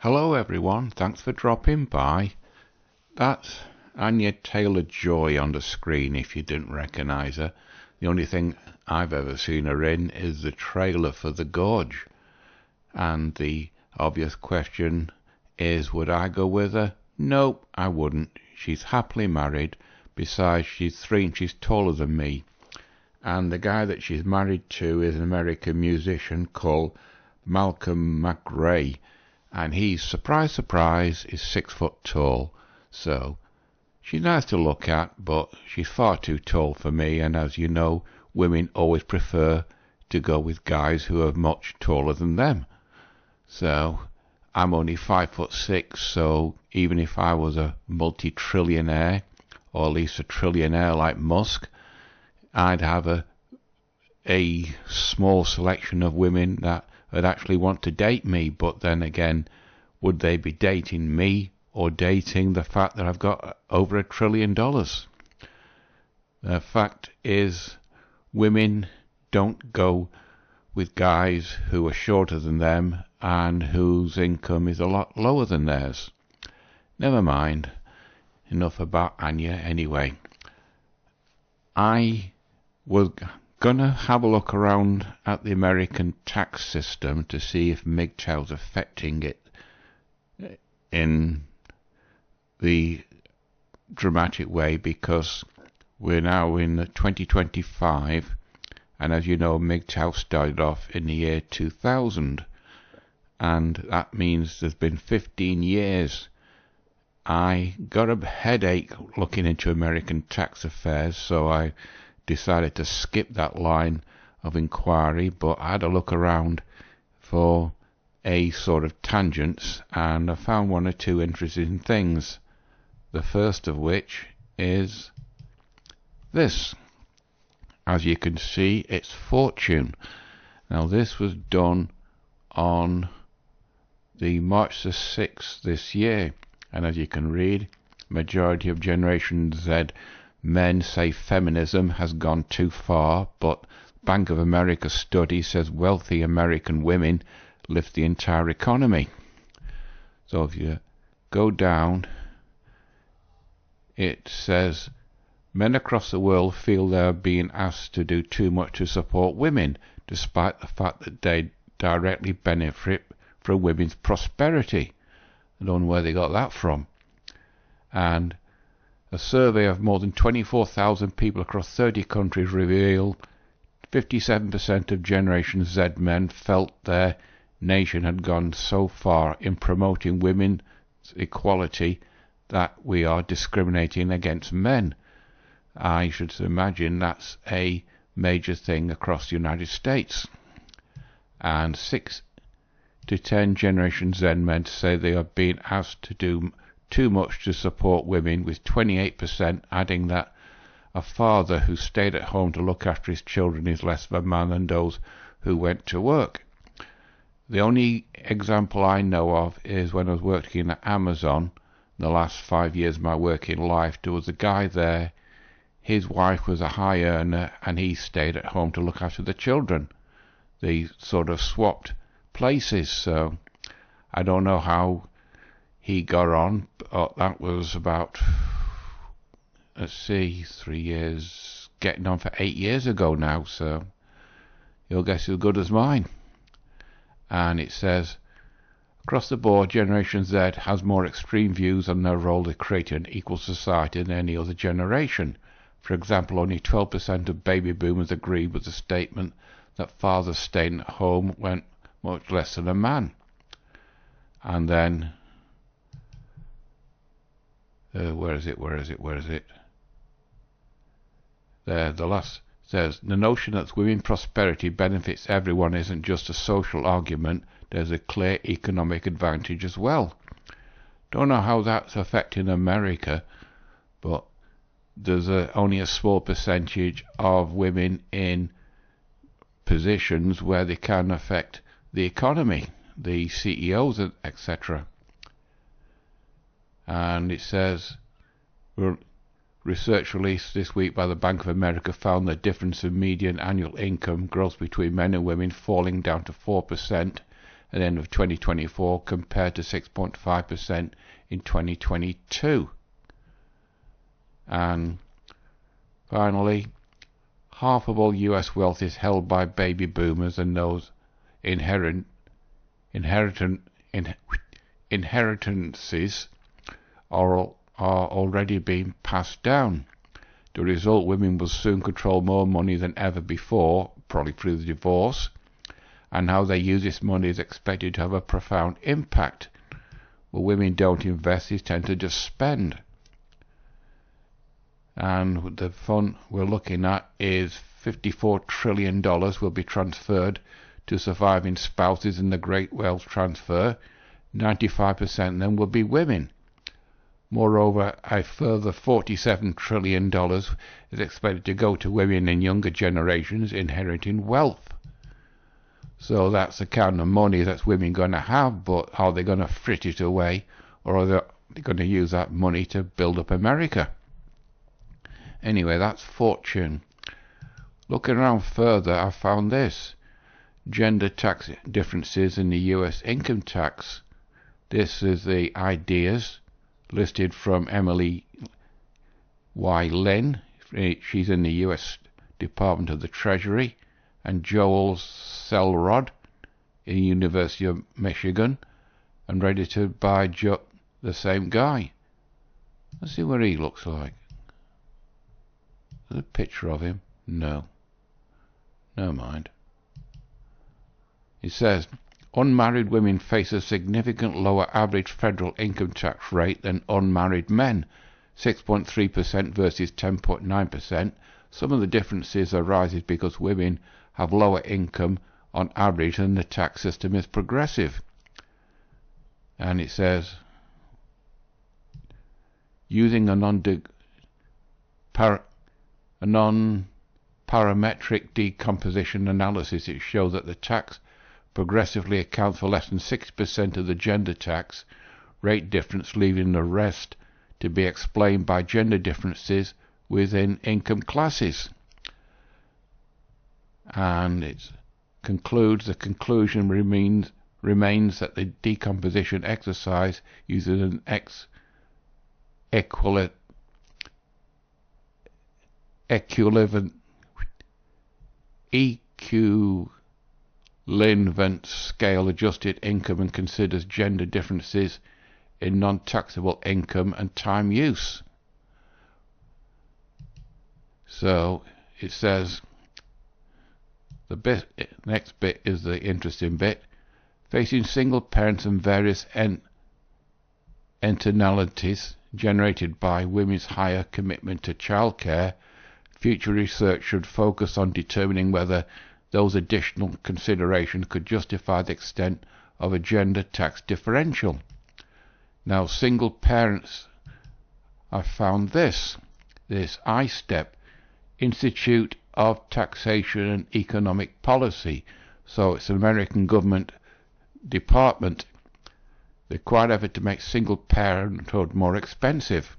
Hello everyone, thanks for dropping by. That's Anya Taylor-Joy on the screen if you didn't recognise her. The only thing I've ever seen her in is the trailer for The Gorge. And the obvious question is, would I go with her? No, I wouldn't. She's happily married. Besides, she's 3 inches taller than me. And the guy that she's married to is an American musician called Malcolm McRae. And he's, surprise, surprise, is 6 foot tall. So, she's nice to look at, but she's far too tall for me, and as you know, women always prefer to go with guys who are much taller than them. So, I'm only 5'6", so even if I was a multi-trillionaire, or at least a trillionaire like Musk, I'd have a small selection of women that would actually want to date me. But then again, would they be dating me or dating the fact that I've got over $1 trillion? The fact is, women don't go with guys who are shorter than them and whose income is a lot lower than theirs. Never mind. Enough about Anya anyway. I was gonna have a look around at the American tax system to see if MGTOW's affecting it in the dramatic way, because we're now in 2025, and as you know, MGTOW started off in the year 2000, and that means there's been 15 years. I got a headache looking into American tax affairs, so I decided to skip that line of inquiry, but I had a look around for a sort of tangents, and I found 1 or 2 interesting things. The first of which is this. As you can see, it's Fortune. Now this was done on the March the 6th this year, and as you can read, majority of Generation Z men say feminism has gone too far, but Bank of America study says wealthy American women lift the entire economy. So if you go down, it says men across the world feel they are being asked to do too much to support women, despite the fact that they directly benefit from women's prosperity. I don't know where they got that from. And a survey of more than 24,000 people across 30 countries revealed 57% of Generation Z men felt their nation had gone so far in promoting women's equality that we are discriminating against men. I should imagine that's a major thing across the United States. And 6 to 10 Generation Z men say they are being asked to do too much to support women, with 28% adding that a father who stayed at home to look after his children is less of a man than those who went to work. The only example I know of is when I was working at Amazon. The last 5 years of my working life, there was a guy there, his wife was a high earner and he stayed at home to look after the children. They sort of swapped places, so I don't know how he got on, but that was about, let's see, 3 years, getting on for 8 years ago now, so your guess is as good as mine. And it says, across the board, Generation Z has more extreme views on their role in creating an equal society than any other generation. For example, only 12% of baby boomers agreed with the statement that fathers staying at home went much less than a man. And then where is it? There, the last says, the notion that women's prosperity benefits everyone isn't just a social argument, there's a clear economic advantage as well. Don't know how that's affecting America, but there's only a small percentage of women in positions where they can affect the economy, the CEOs, etc. And it says, research released this week by the Bank of America found the difference in median annual income growth between men and women falling down to 4% at the end of 2024 compared to 6.5% in 2022. And finally, half of all US wealth is held by baby boomers, and those inheritances are already being passed down. The result, women will soon control more money than ever before, probably through the divorce, and how they use this money is expected to have a profound impact. Well, women don't invest, they tend to just spend. And the fund we're looking at is $54 trillion will be transferred to surviving spouses in the Great Wealth Transfer. 95% of them will be women. Moreover, a further $47 trillion is expected to go to women in younger generations inheriting wealth. So that's the kind of money that women going to have, but are they going to frit it away, or are they going to use that money to build up America? Anyway, that's fortune. Looking around further, I found this. Gender tax differences in the US income tax. This is the ideas listed from Emily Y. Lynn. She's in the US Department of the Treasury. And Joel Selrod in the University of Michigan. And edited by the same guy. Let's see what he looks like. There's a picture of him. No. Never mind. It says, unmarried women face a significant lower average federal income tax rate than unmarried men, 6.3% versus 10.9%. Some of the differences arises because women have lower income on average and the tax system is progressive. And it says, using a non-parametric decomposition analysis, it shows that the tax progressively accounts for less than 60% of the gender tax rate difference, leaving the rest to be explained by gender differences within income classes. And it concludes, the conclusion remains that the decomposition exercise uses an equivalent scale adjusted income and considers gender differences in non-taxable income and time use. So it says, the next bit is the interesting bit. Facing single parents and various externalities generated by women's higher commitment to childcare, future research should focus on determining whether those additional considerations could justify the extent of a gender tax differential. Now, single parents, I found this ISTEP, Institute of Taxation and Economic Policy. So it's an American government department. They quite effort to make single parenthood more expensive.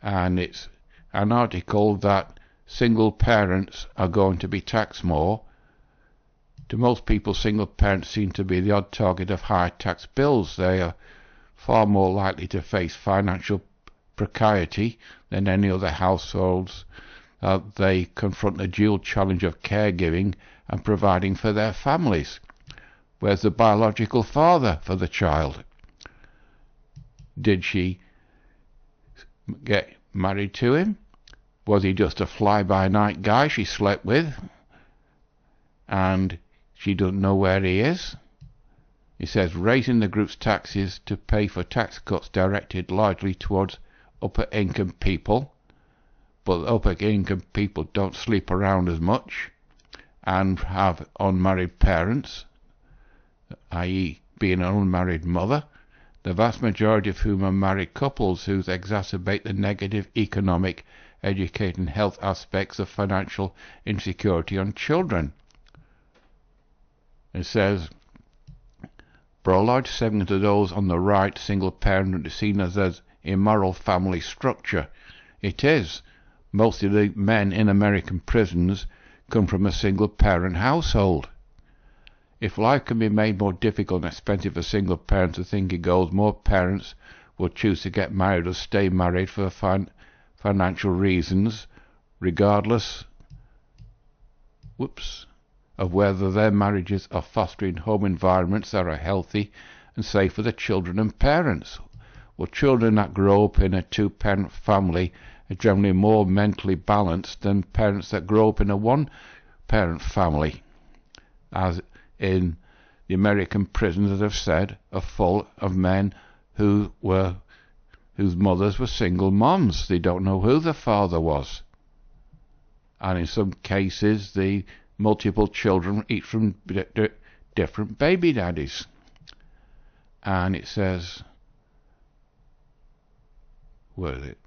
And it's an article that single parents are going to be taxed more. To most people, single parents seem to be the odd target of high tax bills. They are far more likely to face financial precarity than any other households. They confront the dual challenge of caregiving and providing for their families. Where's the biological father for the child? Did she get married to him? Was he just a fly-by-night guy she slept with? And she doesn't know where he is? It says, raising the group's taxes to pay for tax cuts directed largely towards upper-income people. But upper-income people don't sleep around as much and have unmarried parents, i.e. being an unmarried mother, the vast majority of whom are married couples who exacerbate the negative economic, education and health aspects of financial insecurity on children. It says, for a large segment of those on the right, single parenthood is seen as immoral family structure. It is. Most of the men in American prisons come from a single parent household. If life can be made more difficult and expensive for single parents, the thinking goes, more parents will choose to get married or stay married for financial reasons, regardless of whether their marriages are fostering home environments that are healthy and safe for the children and parents. Well, children that grow up in a two-parent family are generally more mentally balanced than parents that grow up in a one-parent family, as in the American prisons, as I've said, are full of men whose mothers were single moms. They don't know who the father was. And in some cases, the multiple children, each from different baby daddies. And it says, where is it?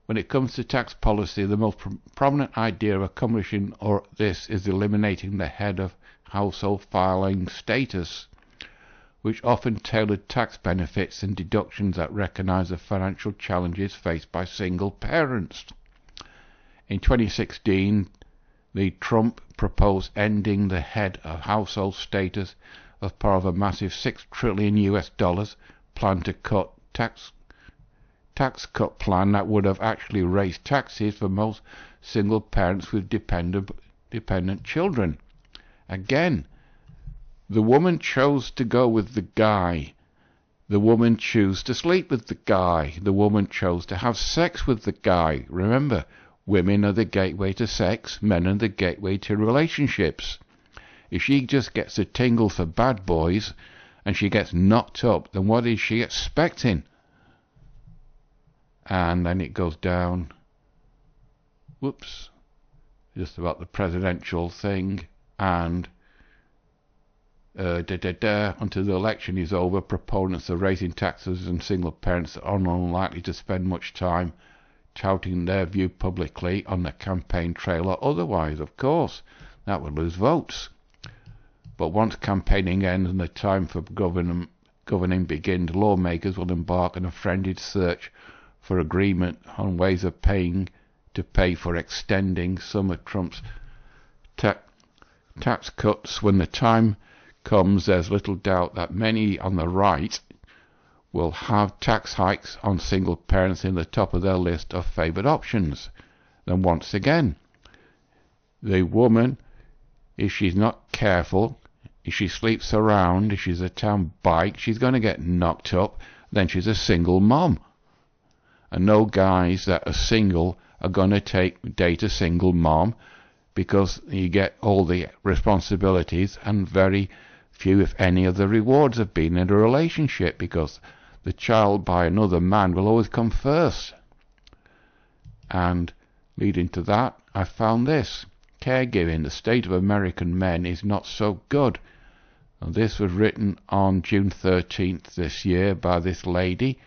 When it comes to tax policy, the most prominent idea of accomplishing this is eliminating the head of household filing status, which often tailored tax benefits and deductions that recognize the financial challenges faced by single parents. In 2016, the Trump proposed ending the head of household status as part of a massive $6 trillion plan to cut tax cut plan that would have actually raised taxes for most single parents with dependent children. Again, the woman chose to go with the guy. The woman chose to sleep with the guy. The woman chose to have sex with the guy. Remember, women are the gateway to sex, men are the gateway to relationships. If she just gets a tingle for bad boys and she gets knocked up, then what is she expecting? And then it goes down, just about the presidential thing, and until the election is over, proponents of raising taxes and single parents are unlikely to spend much time touting their view publicly on the campaign trail or otherwise. Of course, that would lose votes. But once campaigning ends and the time for governing begins, lawmakers will embark on a frenzied search for agreement on ways of pay for extending some of Trump's tax cuts. When the time comes, there's little doubt that many on the right will have tax hikes on single parents in the top of their list of favoured options. Then once again, the woman, if she's not careful, if she sleeps around, if she's a town bike, she's going to get knocked up. Then she's a single mom. And no guys that are single are going to date a single mom, because you get all the responsibilities and very few, if any, of the rewards of being in a relationship, because the child by another man will always come first. And leading to that, I found this. Caregiving, the state of American men is not so good. And this was written on June 13th this year by this lady,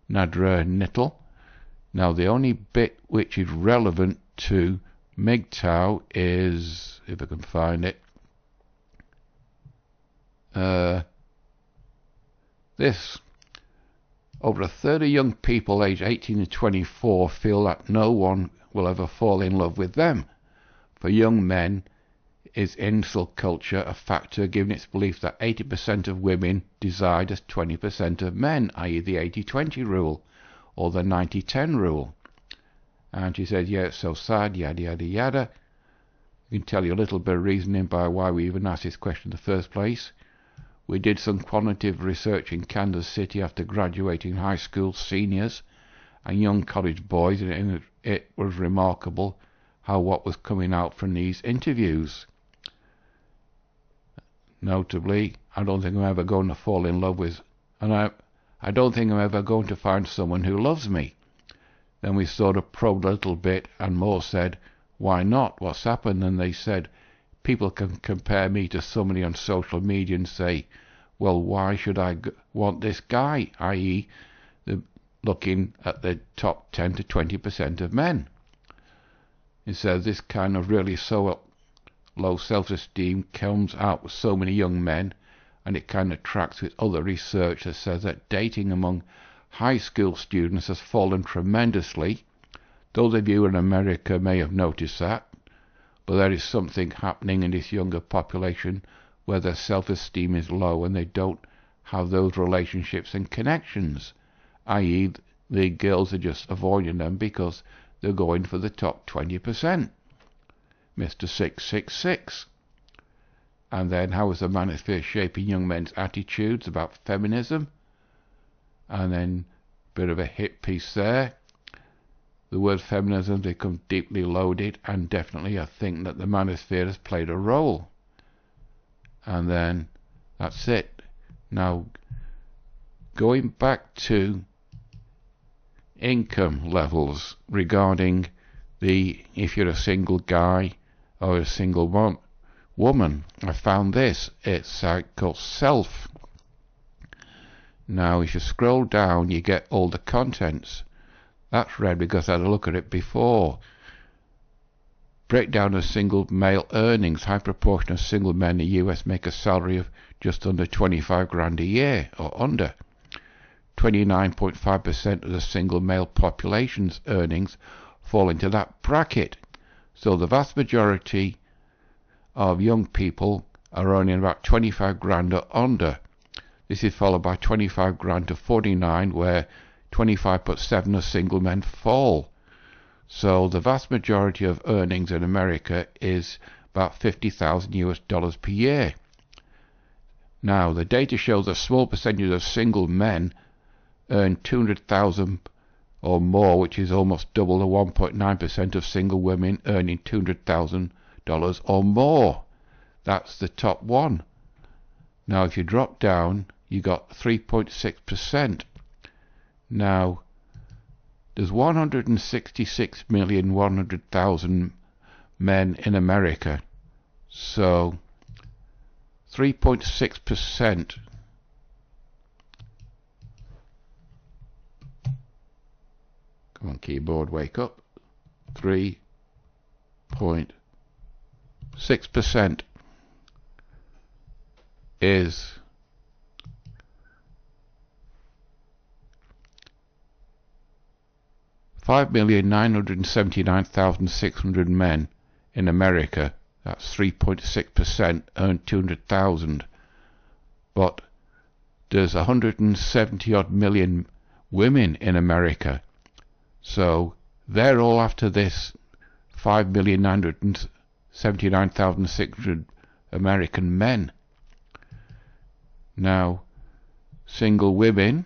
Nadra Nittel. Now, the only bit which is relevant to MGTOW is, if I can find it, this. Over a third of young people aged 18 to 24 feel that no one will ever fall in love with them. For young men, is incel culture a factor, given its belief that 80% of women decide as 20% of men, i.e. the 80-20 rule, or the 90-10 rule? And she said, yeah, it's so sad, yada yada yada. I can tell you a little bit of reasoning by why we even asked this question in the first place. We did some quantitative research in Kansas City after graduating high school seniors and young college boys, and it was remarkable what was coming out from these interviews. Notably, I don't think I'm ever going to fall in love with, and I don't think I'm ever going to find someone who loves me. Then we sort of probed a little bit, and more said, why not? What's happened? And they said, people can compare me to somebody on social media and say, well, why should I want this guy? I.e., looking at the top 10 to 20% of men. It says this kind of really so low self-esteem comes out with so many young men, and it kind of tracks with other research that says that dating among high school students has fallen tremendously. Those of you in America may have noticed that. but there is something happening in this younger population where their self-esteem is low and they don't have those relationships and connections, i.e. the girls are just avoiding them because they're going for the top 20%. Mr. 666. And then how is the manosphere shaping young men's attitudes about feminism? And then a bit of a hit piece there. The word feminism becomes deeply loaded, and definitely I think that the manosphere has played a role. And then that's it. Now, going back to income levels regarding if you're a single guy or a single woman, I found this. It's a site called Self. Now, if you scroll down, you get all the contents. That's red because I had a look at it before. Breakdown of single male earnings. High proportion of single men in the US make a salary of just under 25 grand a year, or under. 29.5% of the single male population's earnings fall into that bracket. So the vast majority of young people are earning about 25 grand or under. This is followed by 25 grand to 49, where 25.7 of single men fall. So the vast majority of earnings in America is about $50,000 per year. Now, the data shows a small percentage of single men earn $200,000 or more, which is almost double the 1.9% of single women earning $200,000 or more. That's the top one. Now, if you drop down, you got 3.6%. Now, there's 166,100,000 men in America. So, 3.6%. Come on, keyboard, wake up. 3.6% is 5,979,600 men in America. That's 3.6% earn 200,000. But there's 170 odd million women in America. So they're all after this 5,979,600 American men. Now, single women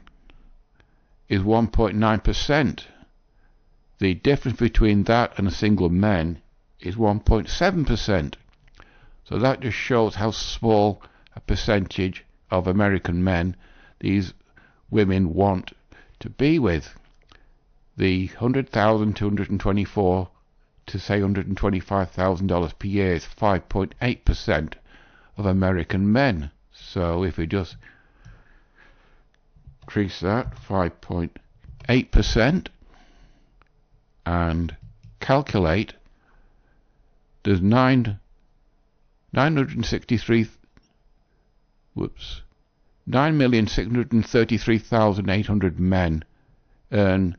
is 1.9%. The difference between that and single men is 1.7%. So that just shows how small a percentage of American men these women want to be with. The $100,224 to say $125,000 per year is 5.8% of American men. So if we just increase that 5.8% and calculate, there's 9,633,800 men earn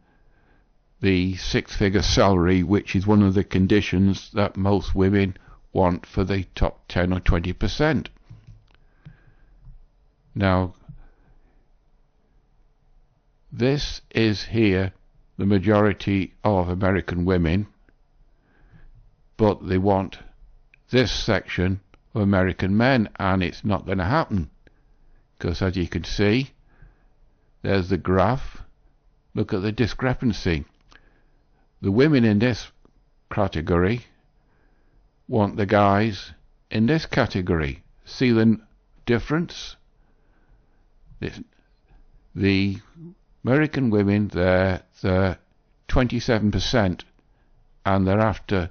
the six-figure salary, which is one of the conditions that most women want for the top 10 or 20%. Now, this is here the majority of American women, but they want this section of American men, and it's not going to happen, because as you can see, there's the graph. Look at the discrepancy. The women in this category want the guys in this category. See the difference? The American women, they're 27%, and they're after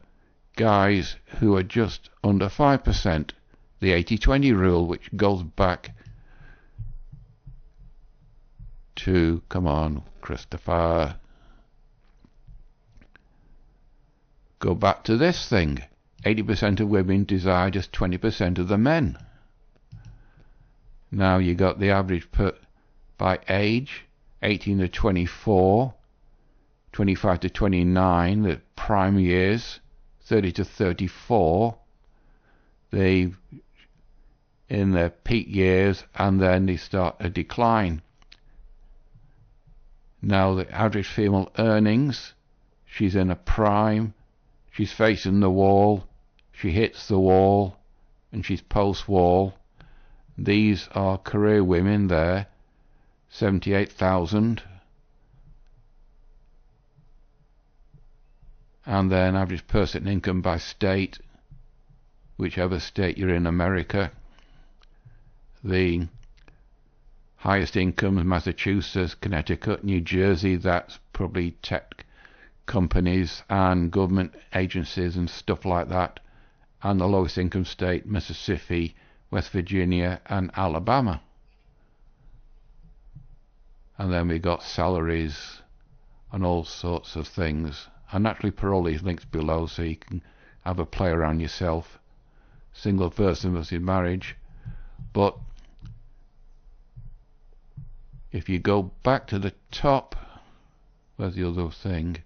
guys who are just under 5%. The 80-20 rule, which goes back to, come on, Christopher, go back to this thing. 80% of women desire just 20% of the men. Now you got the average by age, 18 to 24, 25 to 29, the prime years, 30 to 34, they in their peak years, and then they start a decline. Now the average female earnings, she's in a prime, she's facing the wall, she hits the wall, and she's post-wall. These are career women there, 78,000. And then average person income by state, whichever state you're in America. The highest incomes, Massachusetts, Connecticut, New Jersey, that's probably tech companies and government agencies and stuff like that. And the lowest income state, Mississippi, West Virginia and Alabama. And then we got salaries and all sorts of things. And naturally put all these links below so you can have a play around yourself. Single person versus marriage. But if you go back to the top, where's the other thing?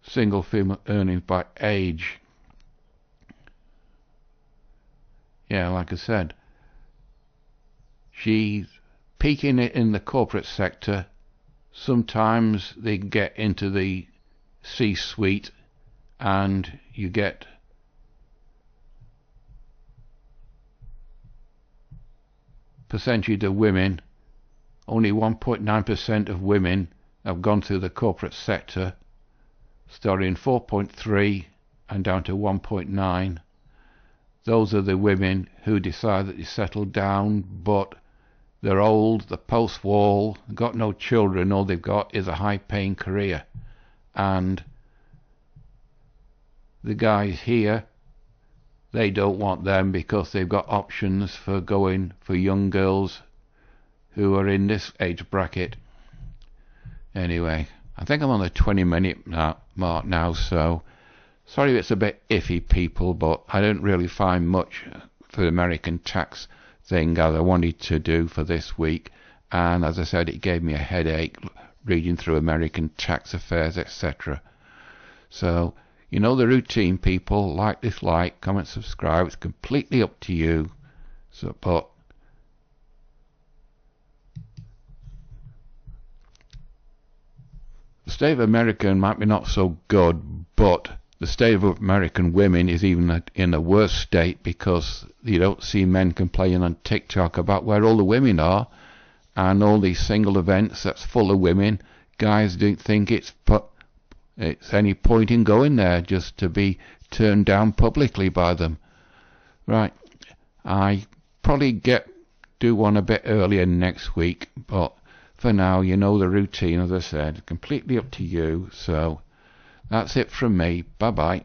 Single female earnings by age. Yeah, like I said, she's peaking it in the corporate sector. Sometimes they get into the C-suite and you get percentage of women. Only 1.9% of women have gone through the corporate sector, starting 4.3 and down to 1.9. Those are the women who decide that they settle down, but they're old, they're post-wall, got no children, all they've got is a high-paying career. And the guys here, they don't want them because they've got options for going for young girls who are in this age bracket. Anyway, I think I'm on the 20-minute mark now, so sorry if it's a bit iffy, people, but I don't really find much for the American tax thing as I wanted to do for this week, and as I said, it gave me a headache reading through American tax affairs, etc. So, you know the routine, people. Like, dislike, comment, subscribe. It's completely up to you. So, but the state of America might be not so good, but the state of American women is even in a worse state because you don't see men complaining on TikTok about where all the women are and all these single events that's full of women. Guys don't think it's any point in going there just to be turned down publicly by them. Right, I probably do one a bit earlier next week, but for now, you know the routine, as I said, completely up to you. So that's it from me. Bye bye.